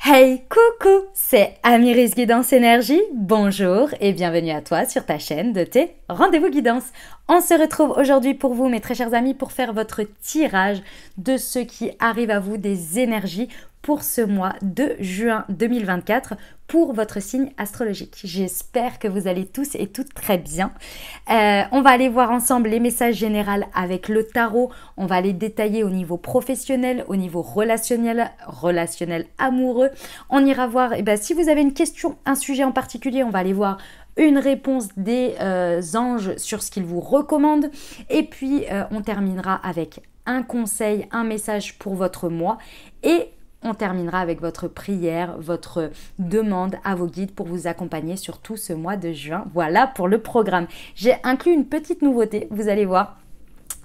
Hey, coucou, c'est Amiris Guidance Énergie. Bonjour et bienvenue à toi sur ta chaîne de tes rendez-vous guidance. On se retrouve aujourd'hui pour vous, mes très chers amis, pour faire votre tirage de ce qui arrive à vous des énergies pour ce mois de juin 2024 pour votre signe astrologique. J'espère que vous allez tous et toutes très bien. On va aller voir ensemble les messages généraux avec le tarot. On va aller détailler au niveau professionnel, au niveau relationnel amoureux. On ira voir, si vous avez une question, un sujet en particulier, on va aller voir une réponse des anges sur ce qu'ils vous recommandent. Et puis, on terminera avec un conseil, un message pour votre mois. Et on terminera avec votre prière, votre demande à vos guides pour vous accompagner sur tout ce mois de juin. Voilà pour le programme. J'ai inclus une petite nouveauté, vous allez voir.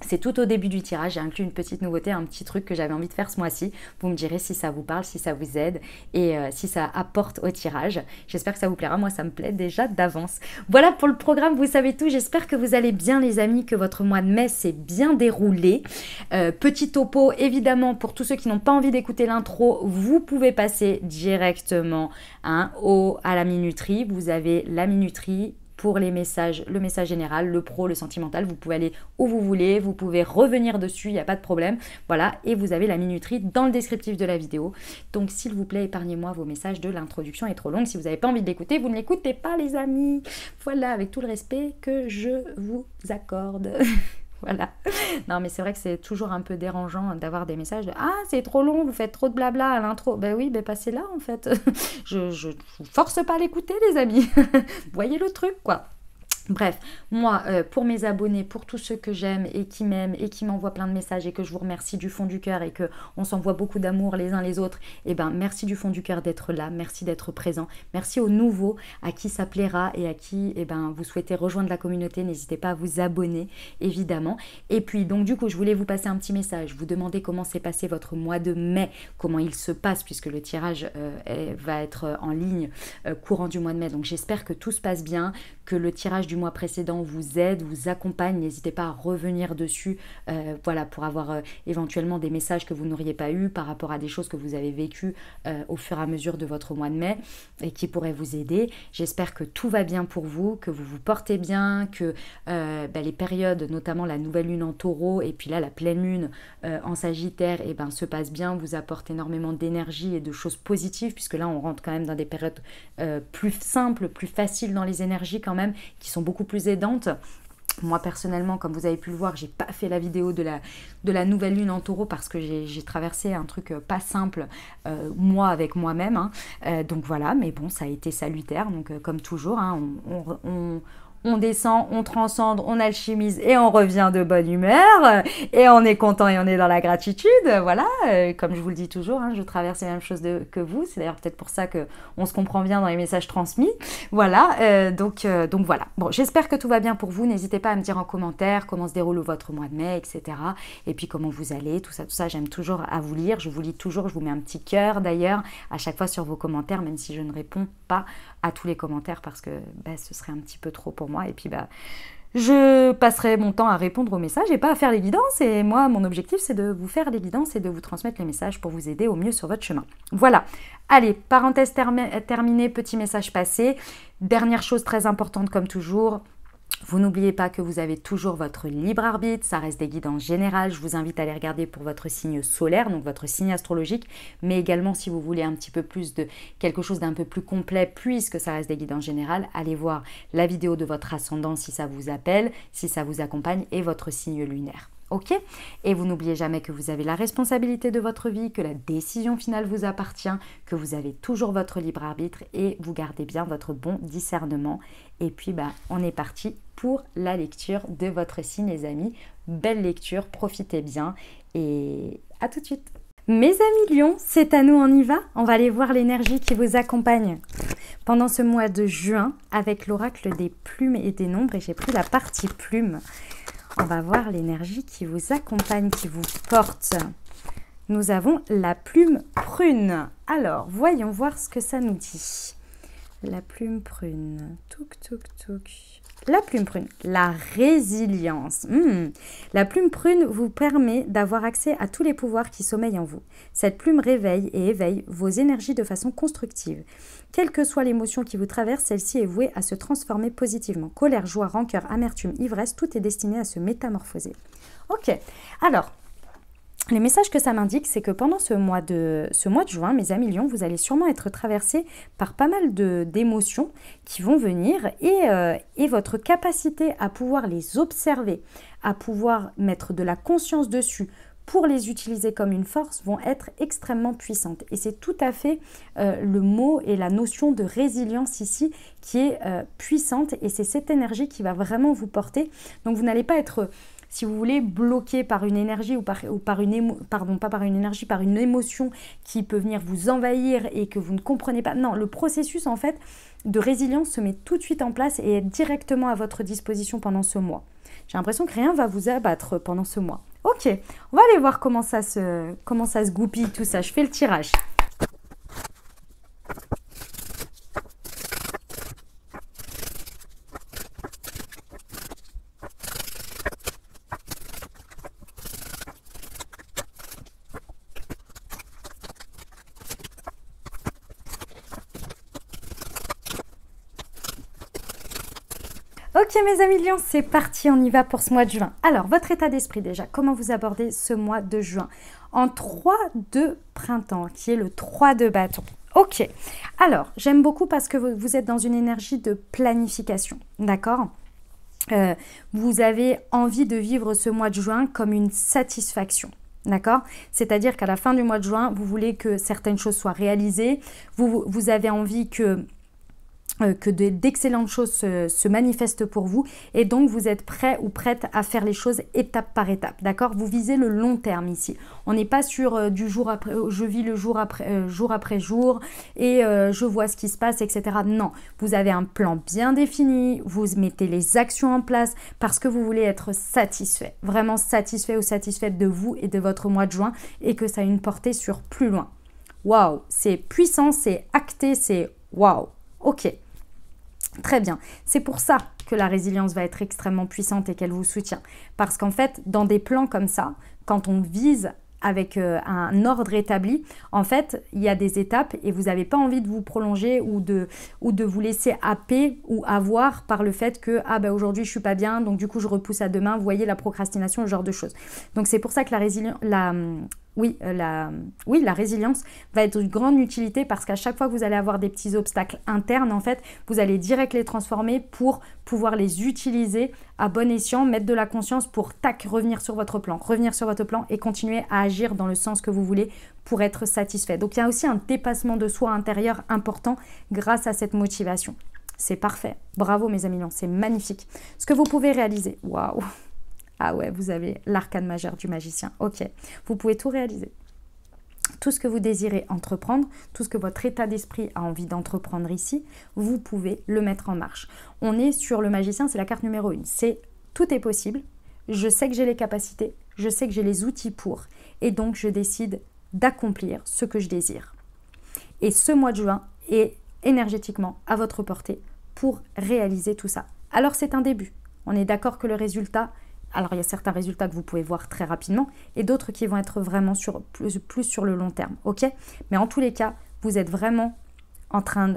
C'est tout au début du tirage, j'ai inclus une petite nouveauté, un petit truc que j'avais envie de faire ce mois-ci. Vous me direz si ça vous parle, si ça vous aide et si ça apporte au tirage. J'espère que ça vous plaira, moi ça me plaît déjà d'avance. Voilà pour le programme, vous savez tout. J'espère que vous allez bien les amis, que votre mois de mai s'est bien déroulé. Petit topo, évidemment, pour tous ceux qui n'ont pas envie d'écouter l'intro, vous pouvez passer directement à la minuterie. Vous avez la minuterie pour les messages, le message général, le pro, le sentimental, vous pouvez aller où vous voulez, vous pouvez revenir dessus, il n'y a pas de problème. Voilà, et vous avez la minuterie dans le descriptif de la vidéo. Donc s'il vous plaît, épargnez-moi vos messages de l'introduction est trop longue. Si vous n'avez pas envie de l'écouter, vous ne l'écoutez pas les amis. Voilà, avec tout le respect que je vous accorde. Voilà. Non, mais c'est vrai que c'est toujours un peu dérangeant d'avoir des messages de « Ah, c'est trop long, vous faites trop de blabla à l'intro. » Ben oui, ben passez là en fait. Je vous force pas à l'écouter les amis. Voyez le truc quoi. Bref, moi, pour mes abonnés, pour tous ceux que j'aime et qui m'aiment et qui m'envoient plein de messages et que je vous remercie du fond du cœur et qu'on s'envoie beaucoup d'amour les uns les autres, eh ben merci du fond du cœur d'être là, merci d'être présent, merci aux nouveaux à qui ça plaira et à qui vous souhaitez rejoindre la communauté, n'hésitez pas à vous abonner, évidemment. Et puis, donc du coup, je voulais vous passer un petit message, vous demander comment s'est passé votre mois de mai, comment il se passe, puisque le tirage va être en ligne courant du mois de mai. Donc j'espère que tout se passe bien, que le tirage du mois précédent vous aide, vous accompagne. N'hésitez pas à revenir dessus voilà, pour avoir éventuellement des messages que vous n'auriez pas eu par rapport à des choses que vous avez vécues au fur et à mesure de votre mois de mai et qui pourraient vous aider. J'espère que tout va bien pour vous, que vous vous portez bien, que les périodes, notamment la nouvelle lune en taureau et puis là la pleine lune en sagittaire se passent bien, vous apportent énormément d'énergie et de choses positives puisque là on rentre quand même dans des périodes plus simples, plus faciles dans les énergies quand même, qui sont beaucoup plus aidantes. Moi personnellement, comme vous avez pu le voir, j'ai pas fait la vidéo de la nouvelle lune en taureau parce que j'ai traversé un truc pas simple moi avec moi-même. Donc voilà, mais bon, ça a été salutaire. Donc comme toujours, on descend, on transcende, on alchimise et on revient de bonne humeur et on est content et on est dans la gratitude. Voilà, comme je vous le dis toujours, je traverse les mêmes choses que vous. C'est d'ailleurs peut-être pour ça qu'on se comprend bien dans les messages transmis. Voilà, donc voilà. Bon, j'espère que tout va bien pour vous. N'hésitez pas à me dire en commentaire comment se déroule votre mois de mai, etc. Et puis comment vous allez, tout ça. J'aime toujours à vous lire. Je vous lis toujours, je vous mets un petit cœur d'ailleurs à chaque fois sur vos commentaires, même si je ne réponds pas à tous les commentaires parce que ce serait un petit peu trop pour moi et puis je passerai mon temps à répondre aux messages et pas à faire les guidances et moi mon objectif c'est de vous faire les guidances et de vous transmettre les messages pour vous aider au mieux sur votre chemin. Voilà, allez, parenthèse terminée, petit message passé. Dernière chose très importante comme toujours, vous n'oubliez pas que vous avez toujours votre libre arbitre, ça reste des guidances générales. Je vous invite à les regarder pour votre signe solaire, donc votre signe astrologique, mais également si vous voulez un petit peu plus de quelque chose d'un peu plus complet, puisque ça reste des guidances générales, allez voir la vidéo de votre ascendant si ça vous appelle, si ça vous accompagne, et votre signe lunaire. Ok? Et vous n'oubliez jamais que vous avez la responsabilité de votre vie, que la décision finale vous appartient, que vous avez toujours votre libre arbitre et vous gardez bien votre bon discernement. Et puis, on est parti pour la lecture de votre signe, les amis. Belle lecture, profitez bien et à tout de suite. Mes amis Lion, c'est à nous, on y va? On va aller voir l'énergie qui vous accompagne pendant ce mois de juin avec l'oracle des plumes et des nombres. Et j'ai pris la partie plumes. On va voir l'énergie qui vous accompagne, qui vous porte. Nous avons la plume prune. Alors, voyons voir ce que ça nous dit. La plume prune. Touk, touk, touk. La plume prune, la résilience. La plume prune vous permet d'avoir accès à tous les pouvoirs qui sommeillent en vous. Cette plume réveille et éveille vos énergies de façon constructive. Quelle que soit l'émotion qui vous traverse, celle-ci est vouée à se transformer positivement. Colère, joie, rancœur, amertume, ivresse, tout est destiné à se métamorphoser. Ok, alors... les messages que ça m'indique, c'est que pendant ce mois de juin, mes amis lions, vous allez sûrement être traversés par pas mal d'émotions qui vont venir et votre capacité à pouvoir les observer, à pouvoir mettre de la conscience dessus pour les utiliser comme une force vont être extrêmement puissantes. Et c'est tout à fait le mot et la notion de résilience ici qui est puissante et c'est cette énergie qui va vraiment vous porter. Donc vous n'allez pas être... si vous voulez, bloqué par une énergie ou par une émotion qui peut venir vous envahir et que vous ne comprenez pas. Non, le processus en fait de résilience se met tout de suite en place et est directement à votre disposition pendant ce mois. J'ai l'impression que rien ne va vous abattre pendant ce mois. Ok, on va aller voir comment ça se goupille tout ça. Je fais le tirage. Ok mes amis lions, c'est parti, on y va pour ce mois de juin. Alors, votre état d'esprit déjà, comment vous abordez ce mois de juin? En 3 de printemps, qui est le 3 de bâton. Ok, alors, j'aime beaucoup parce que vous êtes dans une énergie de planification, d'accord? Vous avez envie de vivre ce mois de juin comme une satisfaction. D'accord? C'est-à-dire qu'à la fin du mois de juin, vous voulez que certaines choses soient réalisées, vous avez envie que d'excellentes choses se manifestent pour vous et donc vous êtes prêt ou prête à faire les choses étape par étape, d'accord? Vous visez le long terme ici. On n'est pas sur du jour après, je vis le jour après jour et je vois ce qui se passe, etc. Non, vous avez un plan bien défini, vous mettez les actions en place parce que vous voulez être satisfait, vraiment satisfait ou satisfaite de vous et de votre mois de juin et que ça a une portée sur plus loin. Waouh, c'est puissant, c'est acté, c'est waouh, ok. Très bien, c'est pour ça que la résilience va être extrêmement puissante et qu'elle vous soutient. Parce qu'en fait, dans des plans comme ça, quand on vise avec un ordre établi, en fait, il y a des étapes et vous n'avez pas envie de vous prolonger ou de vous laisser happer ou avoir par le fait que « Ah ben aujourd'hui je suis pas bien, donc du coup je repousse à demain », vous voyez la procrastination, ce genre de choses. Donc c'est pour ça que la résilience va être d'une grande utilité parce qu'à chaque fois que vous allez avoir des petits obstacles internes, en fait, vous allez direct les transformer pour pouvoir les utiliser à bon escient, mettre de la conscience pour, tac, revenir sur votre plan et continuer à agir dans le sens que vous voulez pour être satisfait. Donc, il y a aussi un dépassement de soi intérieur important grâce à cette motivation. C'est parfait. Bravo, mes amis, c'est magnifique. Ce que vous pouvez réaliser, waouh! Ah ouais, vous avez l'arcane majeur du magicien. Ok, vous pouvez tout réaliser. Tout ce que vous désirez entreprendre, tout ce que votre état d'esprit a envie d'entreprendre ici, vous pouvez le mettre en marche. On est sur le magicien, c'est la carte numéro 1. C'est tout est possible, je sais que j'ai les capacités, je sais que j'ai les outils pour, et donc je décide d'accomplir ce que je désire. Et ce mois de juin est énergétiquement à votre portée pour réaliser tout ça. Alors c'est un début. On est d'accord que le résultat... Alors, il y a certains résultats que vous pouvez voir très rapidement et d'autres qui vont être vraiment plus sur le long terme, ok? Mais en tous les cas, vous êtes vraiment en train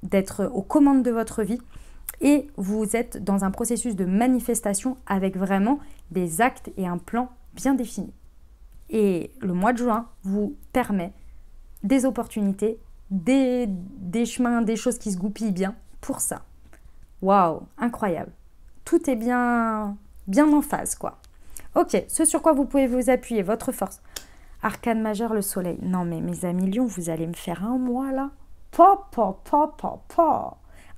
d'être aux commandes de votre vie et vous êtes dans un processus de manifestation avec vraiment des actes et un plan bien définis. Et le mois de juin vous permet des opportunités, des chemins, des choses qui se goupillent bien pour ça. Waouh, incroyable! Tout est bien en phase, quoi. Ok, ce sur quoi vous pouvez vous appuyer, votre force. Arcane majeur, le soleil. Non, mais mes amis lions, vous allez me faire un mois, là.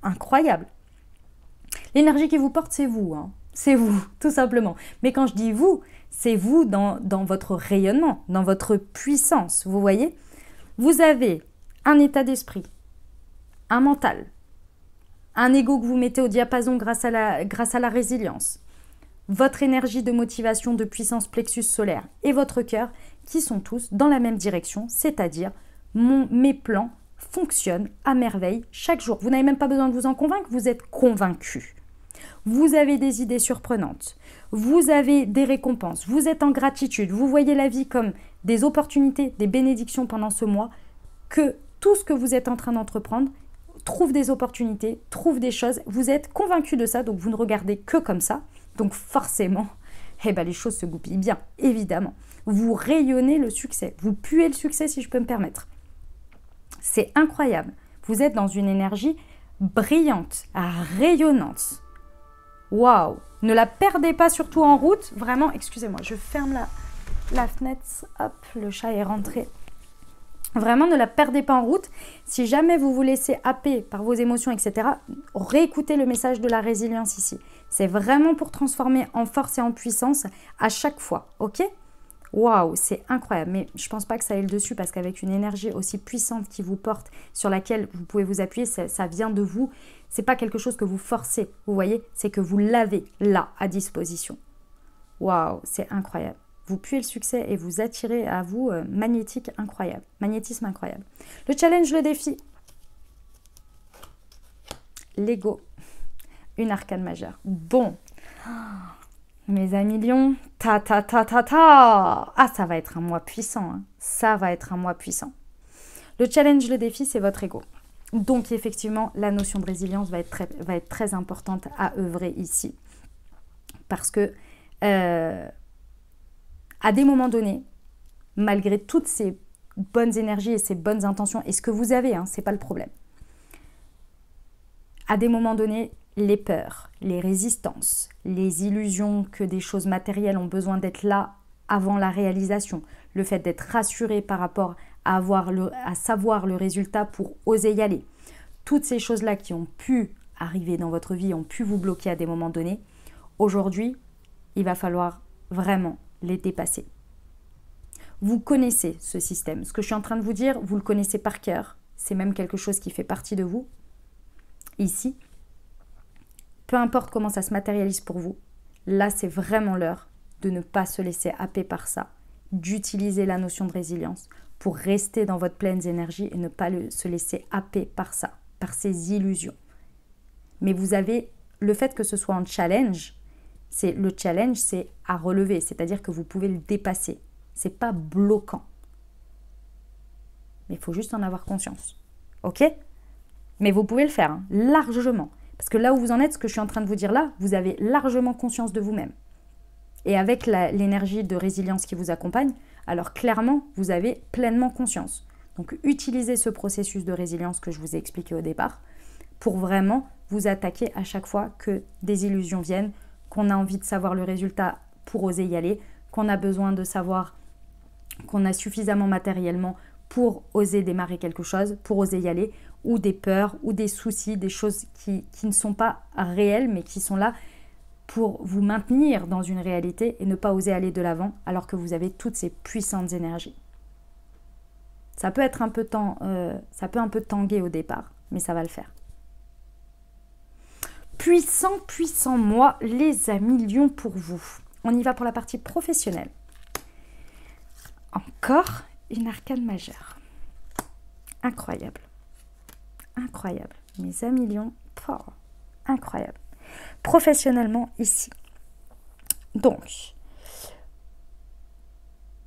Incroyable. L'énergie qui vous porte, c'est vous, hein. C'est vous, tout simplement. Mais quand je dis vous, c'est vous dans votre rayonnement, dans votre puissance, vous voyez? Vous avez un état d'esprit, un mental, un ego que vous mettez au diapason grâce à la résilience, votre énergie de motivation, de puissance plexus solaire et votre cœur qui sont tous dans la même direction, c'est-à-dire mes plans fonctionne à merveille chaque jour. Vous n'avez même pas besoin de vous en convaincre, vous êtes convaincu. Vous avez des idées surprenantes, vous avez des récompenses, vous êtes en gratitude, vous voyez la vie comme des opportunités, des bénédictions pendant ce mois, que tout ce que vous êtes en train d'entreprendre trouve des opportunités, trouve des choses, vous êtes convaincu de ça, donc vous ne regardez que comme ça, donc forcément, les choses se goupillent bien, évidemment. Vous rayonnez le succès, vous puez le succès si je peux me permettre. C'est incroyable, vous êtes dans une énergie brillante, rayonnante. Waouh! Ne la perdez pas surtout en route. Vraiment, excusez-moi, je ferme la fenêtre. Hop, le chat est rentré. Vraiment, ne la perdez pas en route. Si jamais vous vous laissez happer par vos émotions, etc., réécoutez le message de la résilience ici. C'est vraiment pour transformer en force et en puissance à chaque fois, ok? Waouh, c'est incroyable. Mais je ne pense pas que ça ait le dessus parce qu'avec une énergie aussi puissante qui vous porte, sur laquelle vous pouvez vous appuyer, ça vient de vous. Ce n'est pas quelque chose que vous forcez, vous voyez, c'est que vous l'avez là, à disposition. Waouh, c'est incroyable. Vous puez le succès et vous attirez à vous magnétique incroyable, magnétisme incroyable. Le challenge, le défi. L'ego, une arcane majeure. Bon, mes amis lions, Ah, ça va être un mois puissant, hein. Ça va être un mois puissant. Le challenge, le défi, c'est votre ego. Donc, effectivement, la notion de résilience va être très importante à œuvrer ici. Parce que, à des moments donnés, malgré toutes ces bonnes énergies et ces bonnes intentions, et ce que vous avez, hein, ce n'est pas le problème. À des moments donnés, les peurs, les résistances, les illusions que des choses matérielles ont besoin d'être là avant la réalisation, le fait d'être rassuré par rapport à savoir le résultat pour oser y aller. Toutes ces choses-là qui ont pu arriver dans votre vie, ont pu vous bloquer à des moments donnés, aujourd'hui, il va falloir vraiment les dépasser. Vous connaissez ce système. Ce que je suis en train de vous dire, vous le connaissez par cœur. C'est même quelque chose qui fait partie de vous. Ici, peu importe comment ça se matérialise pour vous, là, c'est vraiment l'heure de ne pas se laisser happer par ça, d'utiliser la notion de résilience pour rester dans votre pleine énergie et ne pas se laisser happer par ça, par ces illusions. Mais vous avez le fait que ce soit un challenge, le challenge, c'est à relever, c'est-à-dire que vous pouvez le dépasser. C'est pas bloquant. Mais il faut juste en avoir conscience. Ok? Mais vous pouvez le faire, hein, largement. Parce que là où vous en êtes, ce que je suis en train de vous dire là, vous avez largement conscience de vous-même. Et avec l'énergie de résilience qui vous accompagne, alors clairement, vous avez pleinement conscience. Donc utilisez ce processus de résilience que je vous ai expliqué au départ pour vraiment vous attaquer à chaque fois que des illusions viennent, qu'on a envie de savoir le résultat pour oser y aller, qu'on a besoin de savoir qu'on a suffisamment matériellement pour oser démarrer quelque chose, pour oser y aller, ou des peurs, ou des soucis, des choses qui ne sont pas réelles, mais qui sont là pour vous maintenir dans une réalité et ne pas oser aller de l'avant alors que vous avez toutes ces puissantes énergies. Ça peut être un peu tangué au départ, mais ça va le faire. Puissant, puissant mois, les amis lions pour vous. On y va pour la partie professionnelle. Encore une arcane majeure. Incroyable. Incroyable. Mes amis lions, incroyable. Professionnellement ici. Donc,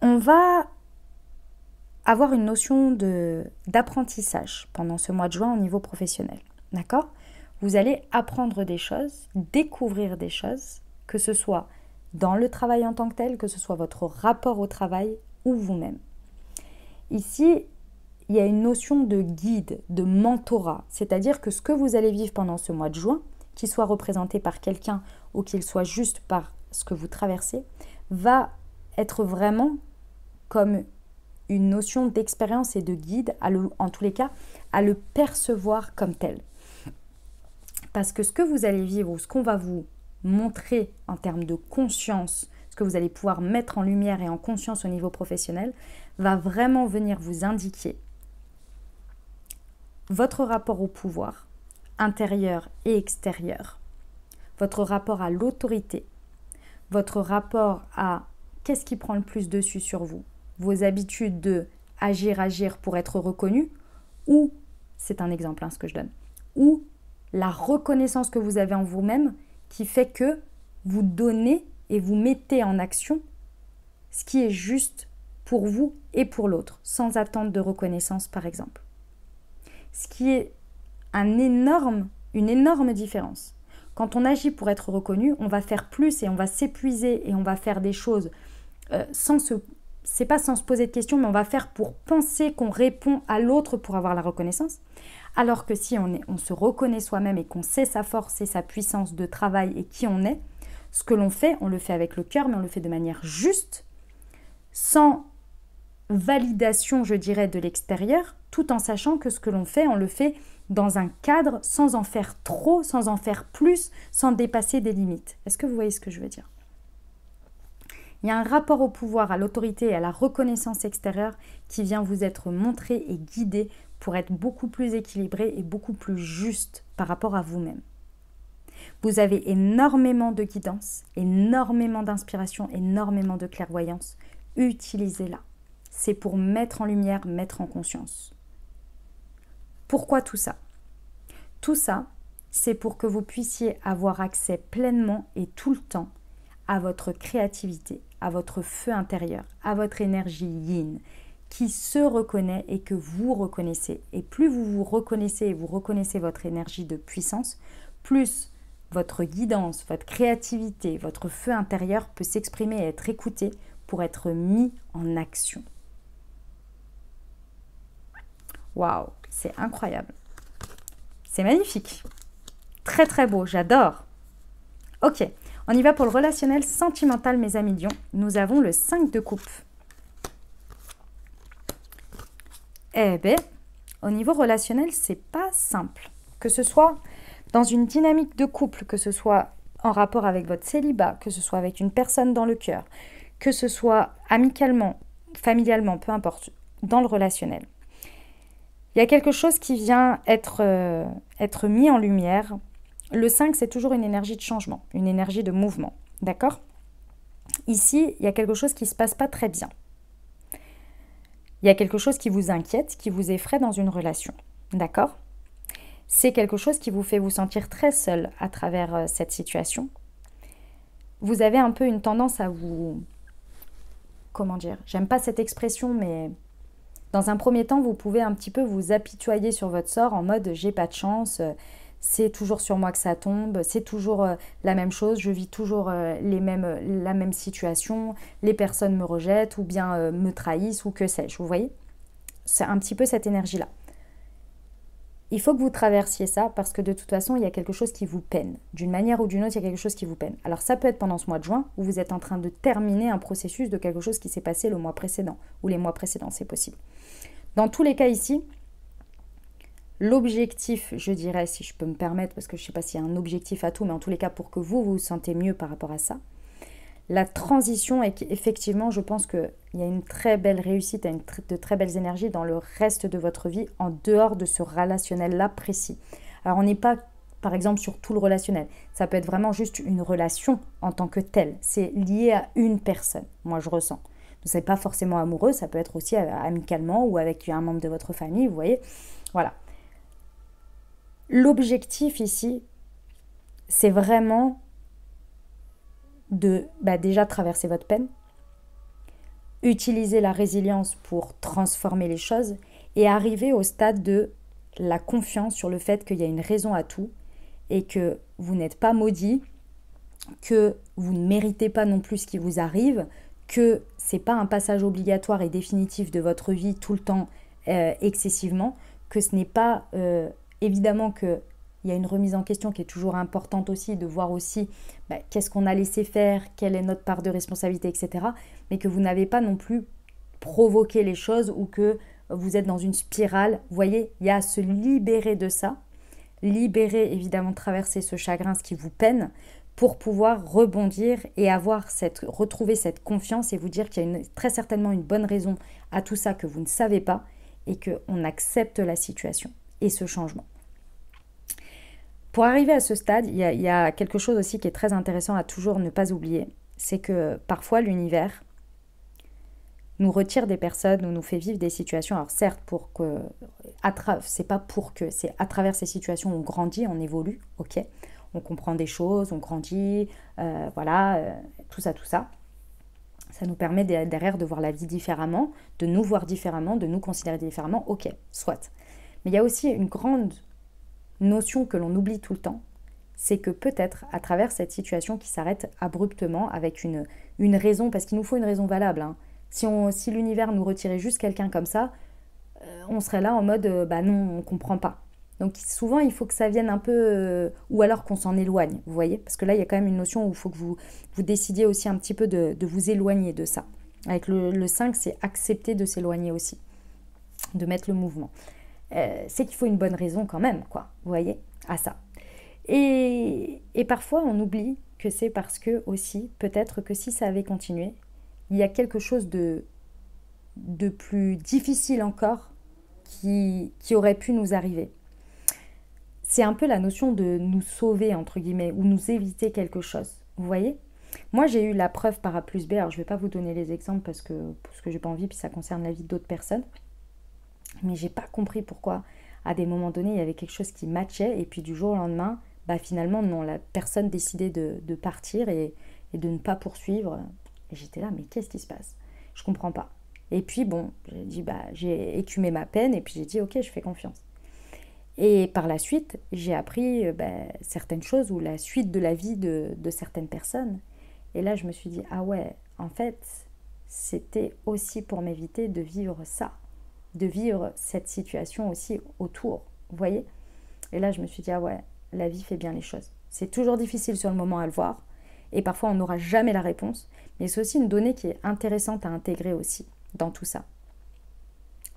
on va avoir une notion d'apprentissage pendant ce mois de juin au niveau professionnel. D'accord ? Vous allez apprendre des choses, découvrir des choses, que ce soit dans le travail en tant que tel, que ce soit votre rapport au travail ou vous-même. Ici, il y a une notion de guide, de mentorat, c'est-à-dire que ce que vous allez vivre pendant ce mois de juin, qu'il soit représenté par quelqu'un ou qu'il soit juste par ce que vous traversez, va être vraiment comme une notion d'expérience et de guide, en tous les cas, à le percevoir comme tel. Parce que ce que vous allez vivre ou ce qu'on va vous montrer en termes de conscience, ce que vous allez pouvoir mettre en lumière et en conscience au niveau professionnel, va vraiment venir vous indiquer votre rapport au pouvoir, intérieur et extérieur, votre rapport à l'autorité, votre rapport à qu'est-ce qui prend le plus dessus sur vous, vos habitudes de agir pour être reconnu ou c'est un exemple ce que je donne, ou la reconnaissance que vous avez en vous-même qui fait que vous donnez et vous mettez en action ce qui est juste pour vous et pour l'autre, sans attente de reconnaissance par exemple. Ce qui est une énorme différence. Quand on agit pour être reconnu, on va faire plus et on va s'épuiser et on va faire des choses c'est pas sans se poser de questions, mais on va faire pour penser qu'on répond à l'autre pour avoir la reconnaissance. Alors que si on se reconnaît soi-même et qu'on sait sa force et sa puissance de travail et qui on est, ce que l'on fait, on le fait avec le cœur, mais on le fait de manière juste, sans validation, je dirais, de l'extérieur, tout en sachant que ce que l'on fait, on le fait dans un cadre, sans en faire trop, sans en faire plus, sans dépasser des limites. Est-ce que vous voyez ce que je veux dire ? Il y a un rapport au pouvoir, à l'autorité et à la reconnaissance extérieure qui vient vous être montré et guidé pour être beaucoup plus équilibré et beaucoup plus juste par rapport à vous-même. Vous avez énormément de guidance, énormément d'inspiration, énormément de clairvoyance. Utilisez-la. C'est pour mettre en lumière, mettre en conscience. Pourquoi tout ça ? Tout ça, c'est pour que vous puissiez avoir accès pleinement et tout le temps à votre créativité, à votre feu intérieur, à votre énergie yin, qui se reconnaît et que vous reconnaissez. Et plus vous vous reconnaissez et vous reconnaissez votre énergie de puissance, plus votre guidance, votre créativité, votre feu intérieur peut s'exprimer et être écouté pour être mis en action. Waouh, c'est incroyable. C'est magnifique. Très très beau, j'adore. Ok, on y va pour le relationnel sentimental, mes amis lions. Nous avons le 5 de coupe. Eh bien, au niveau relationnel, c'est pas simple. Que ce soit dans une dynamique de couple, que ce soit en rapport avec votre célibat, que ce soit avec une personne dans le cœur, que ce soit amicalement, familialement, peu importe, dans le relationnel. Il y a quelque chose qui vient être mis en lumière. Le 5, c'est toujours une énergie de changement, une énergie de mouvement, d'accord ? Ici, il y a quelque chose qui ne se passe pas très bien. Il y a quelque chose qui vous inquiète, qui vous effraie dans une relation, d'accord ? C'est quelque chose qui vous fait vous sentir très seul à travers cette situation. Vous avez un peu une tendance à vous... Comment dire ? J'aime pas cette expression, mais... Dans un premier temps, vous pouvez un petit peu vous apitoyer sur votre sort en mode « j'ai pas de chance », c'est toujours sur moi que ça tombe, c'est toujours la même chose, je vis toujours la même situation, les personnes me rejettent ou bien me trahissent ou que sais-je, vous voyez ? C'est un petit peu cette énergie-là. Il faut que vous traversiez ça parce que de toute façon, il y a quelque chose qui vous peine. D'une manière ou d'une autre, il y a quelque chose qui vous peine. Alors ça peut être pendant ce mois de juin où vous êtes en train de terminer un processus de quelque chose qui s'est passé le mois précédent ou les mois précédents, c'est possible. Dans tous les cas ici, l'objectif, je dirais, si je peux me permettre, parce que je ne sais pas s'il y a un objectif à tout, mais en tous les cas, pour que vous vous sentez mieux par rapport à ça, la transition est qu'effectivement, je pense qu'il y a une très belle réussite, de très belles énergies dans le reste de votre vie, en dehors de ce relationnel-là précis. Alors, on n'est pas, par exemple, sur tout le relationnel. Ça peut être vraiment juste une relation en tant que telle. C'est lié à une personne, moi, je ressens. Ce n'est pas forcément amoureux, ça peut être aussi amicalement ou avec un membre de votre famille, vous voyez. Voilà. L'objectif ici, c'est vraiment de déjà traverser votre peine, utiliser la résilience pour transformer les choses et arriver au stade de la confiance sur le fait qu'il y a une raison à tout et que vous n'êtes pas maudit, que vous ne méritez pas non plus ce qui vous arrive, que ce n'est pas un passage obligatoire et définitif de votre vie tout le temps excessivement, que ce n'est pas... évidemment qu'il y a une remise en question qui est toujours importante aussi, de voir aussi qu'est-ce qu'on a laissé faire, quelle est notre part de responsabilité, etc. Mais que vous n'avez pas non plus provoqué les choses ou que vous êtes dans une spirale. Vous voyez, il y a à se libérer de ça, libérer évidemment, traverser ce chagrin, ce qui vous peine, pour pouvoir rebondir et retrouver cette confiance et vous dire qu'il y a très certainement une bonne raison à tout ça que vous ne savez pas et qu'on accepte la situation et ce changement. Pour arriver à ce stade, il y a quelque chose aussi qui est très intéressant à toujours ne pas oublier, c'est que parfois l'univers nous retire des personnes ou nous fait vivre des situations, alors certes pour que c'est pas pour que, c'est à travers ces situations on grandit, on évolue, ok, on comprend des choses, on grandit, voilà, tout ça, tout ça. Ça nous permet derrière de voir la vie différemment, de nous voir différemment, de nous considérer différemment, ok, soit. Mais il y a aussi une grande notion que l'on oublie tout le temps, c'est que peut-être à travers cette situation qui s'arrête abruptement avec une raison, parce qu'il nous faut une raison valable, hein. Si l'univers nous retirait juste quelqu'un comme ça, on serait là en mode bah non, on comprend pas. Donc souvent il faut que ça vienne un peu, ou alors qu'on s'en éloigne, vous voyez, parce que là il y a quand même une notion où il faut que vous décidiez aussi un petit peu de vous éloigner de ça. Avec le 5, c'est accepter de s'éloigner aussi, de mettre le mouvement. C'est qu'il faut une bonne raison quand même, quoi, vous voyez, à ça. Et parfois on oublie que c'est parce que aussi, peut-être que si ça avait continué, il y a quelque chose de plus difficile encore qui aurait pu nous arriver. C'est un peu la notion de nous sauver, entre guillemets, ou nous éviter quelque chose. Vous voyez? Moi, j'ai eu la preuve par A plus B. Alors, je ne vais pas vous donner les exemples parce que j'ai pas envie, puis ça concerne la vie d'autres personnes. Mais j'ai pas compris pourquoi, à des moments donnés, il y avait quelque chose qui matchait, et puis du jour au lendemain, bah finalement, non, la personne décidait de partir et de ne pas poursuivre. Et j'étais là, mais qu'est-ce qui se passe? Je comprends pas. Et puis, bon, j'ai dit, bah, j'ai écumé ma peine, et puis j'ai dit, ok, je fais confiance. Et par la suite, j'ai appris certaines choses ou la suite de la vie de certaines personnes. Et là, je me suis dit, ah ouais, en fait, c'était aussi pour m'éviter de vivre ça, de vivre cette situation aussi autour, vous voyez? Et là, je me suis dit, ah ouais, la vie fait bien les choses. C'est toujours difficile sur le moment à le voir, et parfois on n'aura jamais la réponse, mais c'est aussi une donnée qui est intéressante à intégrer aussi dans tout ça.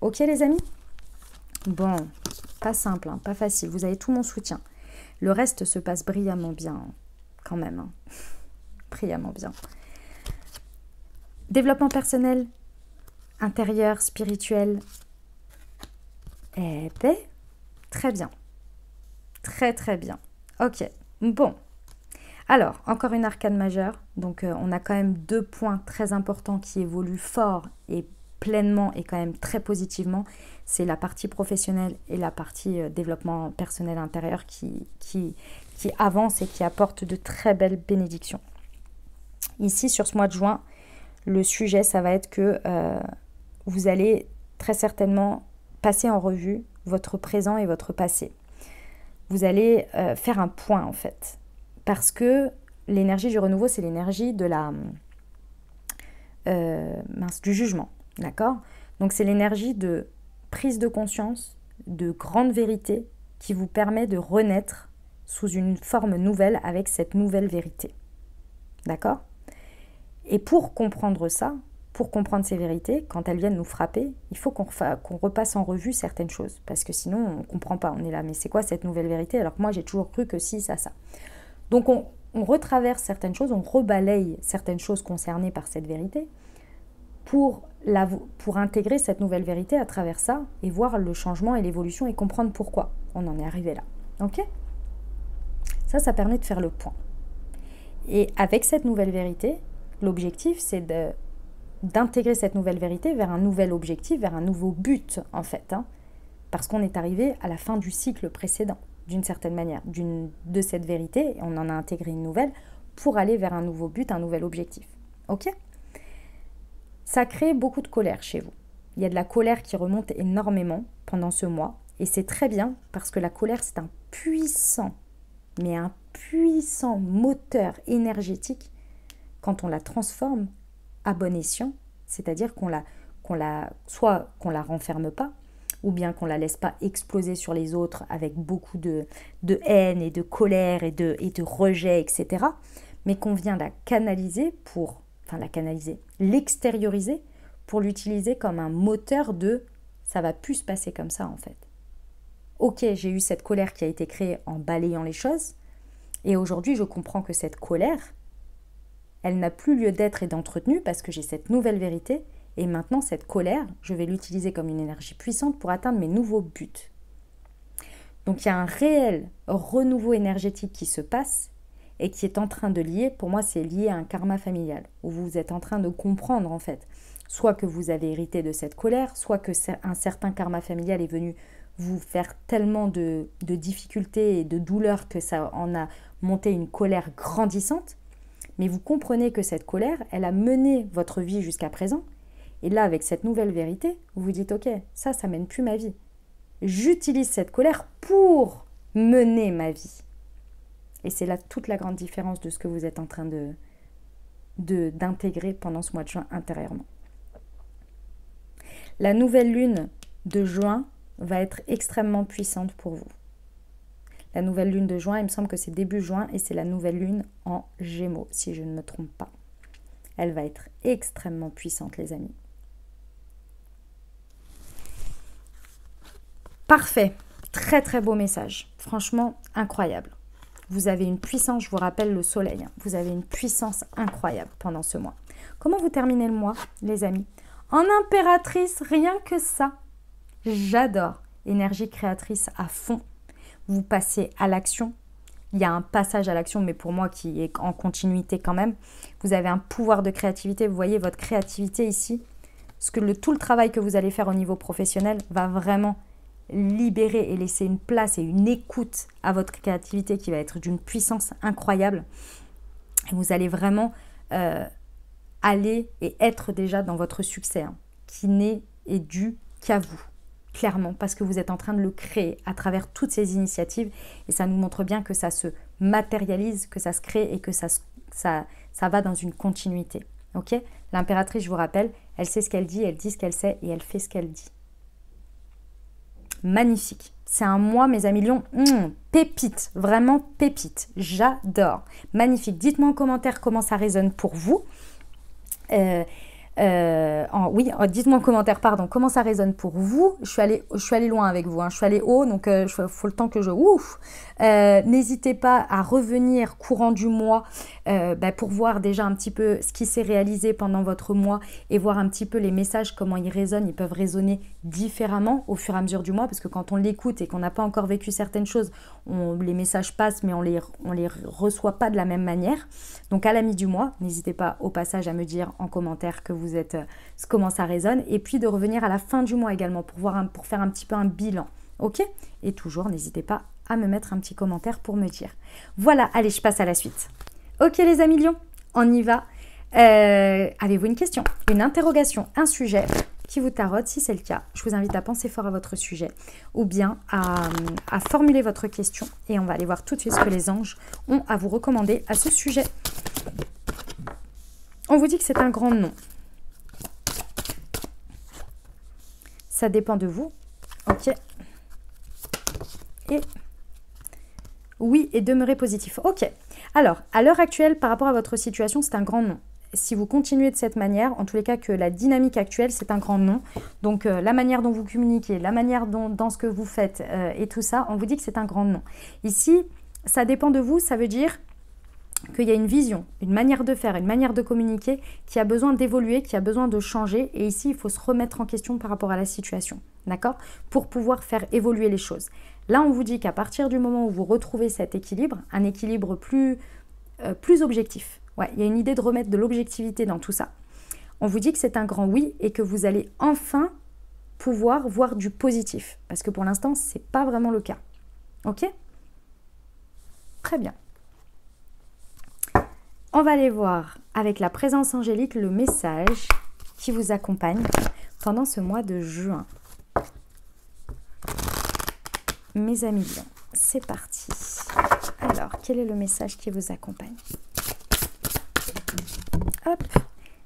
Ok les amis? Bon, pas simple, hein, pas facile, vous avez tout mon soutien. Le reste se passe brillamment bien, hein, quand même, hein. Brillamment bien. Développement personnel, intérieur, spirituel. Eh ben, très bien. Très très bien. Ok, bon. Alors, encore une arcane majeure. Donc, on a quand même 2 points très importants qui évoluent fort et pleinement et quand même très positivement. C'est la partie professionnelle et la partie développement personnel intérieur qui avance et qui apporte de très belles bénédictions. Ici, sur ce mois de juin, le sujet, ça va être que vous allez très certainement passer en revue votre présent et votre passé. Vous allez faire un point, en fait. Parce que l'énergie du renouveau, c'est l'énergie de du jugement. D'accord? Donc, c'est l'énergie de prise de conscience, de grande vérité qui vous permet de renaître sous une forme nouvelle avec cette nouvelle vérité. D'accord? Et pour comprendre ça, pour comprendre ces vérités, quand elles viennent nous frapper, il faut qu'on repasse en revue certaines choses. Parce que sinon, on ne comprend pas. On est là, mais c'est quoi cette nouvelle vérité? Alors que moi, j'ai toujours cru que si, ça. Donc, on retraverse certaines choses, on rebalaye certaines choses concernées par cette vérité pour intégrer cette nouvelle vérité à travers ça et voir le changement et l'évolution et comprendre pourquoi on en est arrivé là. Ok? Ça permet de faire le point. Et avec cette nouvelle vérité, l'objectif, c'est d'intégrer cette nouvelle vérité vers un nouvel objectif, vers un nouveau but, en fait. Hein, parce qu'on est arrivé à la fin du cycle précédent, d'une certaine manière, de cette vérité, et on en a intégré une nouvelle pour aller vers un nouveau but, un nouvel objectif. Ok? Ça crée beaucoup de colère chez vous. Il y a de la colère qui remonte énormément pendant ce mois, et c'est très bien parce que la colère, c'est un puissant moteur énergétique quand on la transforme à bon escient, c'est-à-dire soit qu'on la renferme pas, ou bien qu'on la laisse pas exploser sur les autres avec beaucoup de haine et de colère et de rejet, etc. Mais qu'on vient l'extérioriser pour l'utiliser comme un moteur de « ça va plus se passer comme ça en fait ». Ok, j'ai eu cette colère qui a été créée en balayant les choses, et aujourd'hui je comprends que cette colère, elle n'a plus lieu d'être et d'entretenue parce que j'ai cette nouvelle vérité, et maintenant cette colère, je vais l'utiliser comme une énergie puissante pour atteindre mes nouveaux buts. Donc il y a un réel renouveau énergétique qui se passe et qui est en train de lier, pour moi c'est lié à un karma familial, où vous êtes en train de comprendre en fait, soit que vous avez hérité de cette colère, soit que un certain karma familial est venu vous faire tellement de difficultés et de douleurs que ça en a monté une colère grandissante. Mais vous comprenez que cette colère, elle a mené votre vie jusqu'à présent. Et là, avec cette nouvelle vérité, vous vous dites, ok, ça mène plus ma vie. J'utilise cette colère pour mener ma vie. Et c'est là toute la grande différence de ce que vous êtes en train d'intégrer pendant ce mois de juin intérieurement. La nouvelle lune de juin va être extrêmement puissante pour vous. La nouvelle lune de juin, il me semble que c'est début juin et c'est la nouvelle lune en Gémeaux, si je ne me trompe pas. Elle va être extrêmement puissante, les amis. Parfait, très très beau message, franchement incroyable. Vous avez une puissance, je vous rappelle le soleil, hein. Vous avez une puissance incroyable pendant ce mois. Comment vous terminez le mois, les amis? En impératrice, rien que ça. J'adore. Énergie créatrice à fond. Vous passez à l'action. Il y a un passage à l'action, mais pour moi qui est en continuité quand même. Vous avez un pouvoir de créativité. Vous voyez votre créativité ici. Tout le travail que vous allez faire au niveau professionnel va vraiment libérer et laisser une place et une écoute à votre créativité qui va être d'une puissance incroyable. Et vous allez vraiment aller et être déjà dans votre succès, hein, qui n'est et dû qu'à vous, clairement, parce que vous êtes en train de le créer à travers toutes ces initiatives et ça nous montre bien que ça se matérialise, que ça se crée et que ça va dans une continuité. Ok? L'impératrice, je vous rappelle, elle sait ce qu'elle dit ce qu'elle sait et elle fait ce qu'elle dit. Magnifique. C'est un mois, mes amis lions, pépite, vraiment pépite. J'adore. Magnifique. Dites-moi en commentaire comment ça résonne pour vous. Dites-moi en commentaire, pardon, comment ça résonne pour vous. Je suis allée loin avec vous, hein. Je suis allée haut, donc il faut le temps que je... N'hésitez pas à revenir courant du mois pour voir déjà un petit peu ce qui s'est réalisé pendant votre mois et voir un petit peu les messages, comment ils résonnent. Ils peuvent résonner différemment au fur et à mesure du mois parce que quand on l'écoute et qu'on n'a pas encore vécu certaines choses, les messages passent mais on les reçoit pas de la même manière. Donc à la mi du mois, n'hésitez pas au passage à me dire en commentaire que vous êtes, comment ça résonne et puis de revenir à la fin du mois également pour faire un petit peu un bilan. Ok? Et toujours, n'hésitez pas à me mettre un petit commentaire pour me dire. Voilà, allez, je passe à la suite. Ok les amis lions, on y va. Avez-vous une question, une interrogation, un sujet qui vous tarote? Si c'est le cas, je vous invite à penser fort à votre sujet ou bien à formuler votre question et on va aller voir tout de suite ce que les anges ont à vous recommander à ce sujet. On vous dit que c'est un grand non. Ça dépend de vous. Ok. Et oui, et demeurer positif. Ok. Alors, à l'heure actuelle, par rapport à votre situation, c'est un grand non. Si vous continuez de cette manière, en tous les cas que la dynamique actuelle, c'est un grand non. Donc, la manière dont vous communiquez, la manière dans ce que vous faites et tout ça, on vous dit que c'est un grand non. Ici, ça dépend de vous, ça veut dire qu'il y a une vision, une manière de faire, une manière de communiquer qui a besoin d'évoluer, qui a besoin de changer. Et ici, il faut se remettre en question par rapport à la situation, d'accord? Pour pouvoir faire évoluer les choses. Là, on vous dit qu'à partir du moment où vous retrouvez cet équilibre, un équilibre plus objectif. Ouais, il y a une idée de remettre de l'objectivité dans tout ça. On vous dit que c'est un grand oui et que vous allez enfin pouvoir voir du positif. Parce que pour l'instant, ce n'est pas vraiment le cas. Ok? Très bien. On va aller voir avec la présence angélique le message qui vous accompagne pendant ce mois de juin. Mes amis lions, c'est parti. Alors, quel est le message qui vous accompagne? Hop,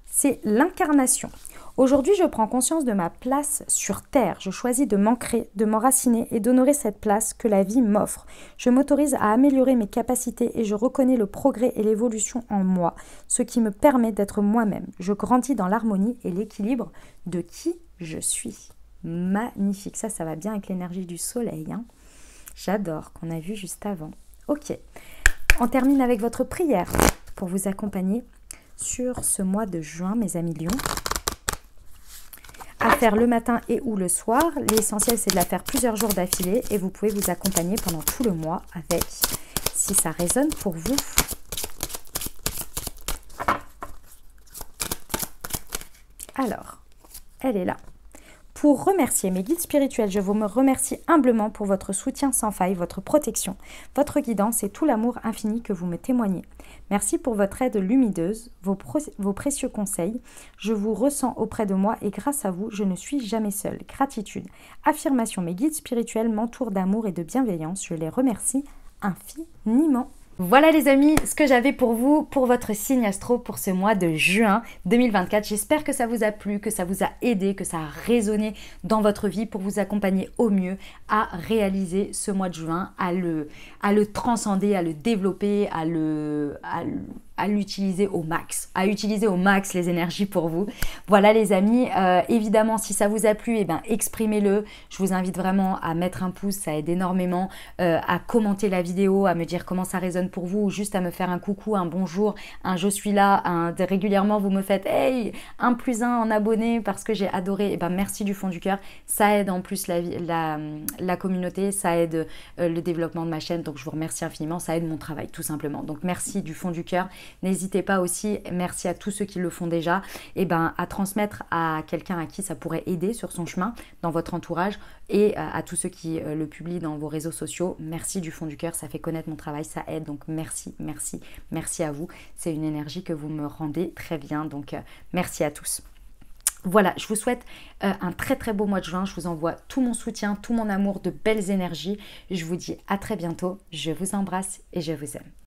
c'est l'incarnation. Aujourd'hui, je prends conscience de ma place sur Terre. Je choisis de m'ancrer, de m'enraciner et d'honorer cette place que la vie m'offre. Je m'autorise à améliorer mes capacités et je reconnais le progrès et l'évolution en moi, ce qui me permet d'être moi-même. Je grandis dans l'harmonie et l'équilibre de qui je suis. Magnifique, ça va bien avec l'énergie du soleil, hein. J'adore, qu'on a vu juste avant. Ok, on termine avec votre prière pour vous accompagner sur ce mois de juin, mes amis lions. À faire le matin et ou le soir. L'essentiel, c'est de la faire plusieurs jours d'affilée et vous pouvez vous accompagner pendant tout le mois avec, si ça résonne pour vous. Alors, elle est là. Pour remercier mes guides spirituels, je vous me remercie humblement pour votre soutien sans faille, votre protection, votre guidance et tout l'amour infini que vous me témoignez. Merci pour votre aide lumineuse, vos précieux conseils. Je vous ressens auprès de moi et grâce à vous, je ne suis jamais seule. Gratitude. Affirmation, mes guides spirituels m'entourent d'amour et de bienveillance. Je les remercie infiniment. Voilà les amis, ce que j'avais pour vous, pour votre signe astro pour ce mois de juin 2024. J'espère que ça vous a plu, que ça vous a aidé, que ça a résonné dans votre vie pour vous accompagner au mieux à réaliser ce mois de juin, à le transcender, à le développer, à l'utiliser au max, à utiliser au max les énergies pour vous. Voilà les amis, évidemment si ça vous a plu, eh ben, exprimez-le. Je vous invite vraiment à mettre un pouce, ça aide énormément, à commenter la vidéo, à me dire comment ça résonne pour vous, ou juste à me faire un coucou, un bonjour, un je suis là, régulièrement vous me faites hey, 1+1 en abonné parce que j'ai adoré, eh ben, merci du fond du cœur, ça aide en plus la communauté, ça aide le développement de ma chaîne, donc je vous remercie infiniment, ça aide mon travail tout simplement, donc merci du fond du cœur. N'hésitez pas aussi, merci à tous ceux qui le font déjà, et ben, à transmettre à quelqu'un à qui ça pourrait aider sur son chemin, dans votre entourage, et à tous ceux qui le publient dans vos réseaux sociaux. Merci du fond du cœur, ça fait connaître mon travail, ça aide, donc merci, merci, merci à vous. C'est une énergie que vous me rendez très bien, donc merci à tous. Voilà, je vous souhaite un très très beau mois de juin. Je vous envoie tout mon soutien, tout mon amour, de belles énergies. Je vous dis à très bientôt. Je vous embrasse et je vous aime.